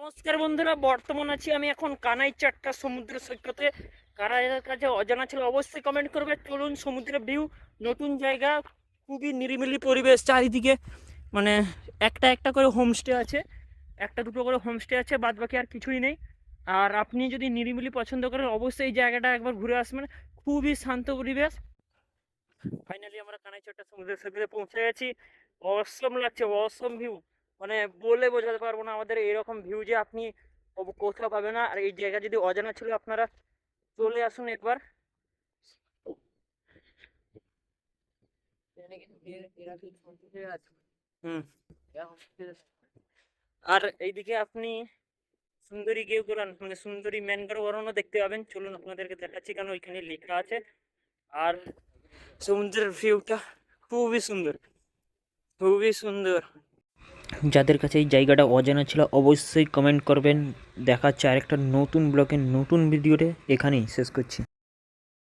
নমস্কার বন্ধুরা, বর্তমান আছি আমি এখন কানাইচাট্টা সমুদ্র সৈকতে। কারার কাছে অজানা ছিল অবশ্যই কমেন্ট করবে। চলুন সমুদ্রের ভিউ, নতুন জায়গা, খুবই নিরিবিলি পরিবেশ চারিদিকে। মানে একটা একটা করে হোমস্টে আছে, একটা দুটো করে হোমস্টে আছে, বাদ বাকি আর কিছুই নেই। আর আপনি যদি নিরিবিলি পছন্দ করেন অবশ্যই এই জায়গাটা একবার ঘুরে আসবেন, খুবই শান্ত পরিবেশ। ফাইনালি আমরা কানাইচাট্টা সমুদ্র সৈকতে পৌঁছে গেছি। অসম লাগছে, অসম ভিউ, মানে বলে বোঝাতে পারবো না আমাদের এরকম ভিউ যে আপনি কোথাও পাবেন না। আর এই জায়গা যদি অজানা ছিল আপনারা চলে আসুন একবার। হুম। আর এইদিকে আপনি সুন্দরী কেউকুরান মানে সুন্দরী ম্যানগ্রোভ অরণ্য দেখতে পাবেন। চলুন আপনাদেরকে দেখাচ্ছি, কারণ ওইখানে লেখা আছে। আর সমুদ্রের ভিউটা খুবই সুন্দর, খুবই সুন্দর। যাদের কাছে এই জায়গাটা অজানা ছিল অবশ্যই কমেন্ট করবেন। দেখা হচ্ছে আরেকটা নতুন ব্লগের নতুন ভিডিওতে, এখানেই শেষ করছি।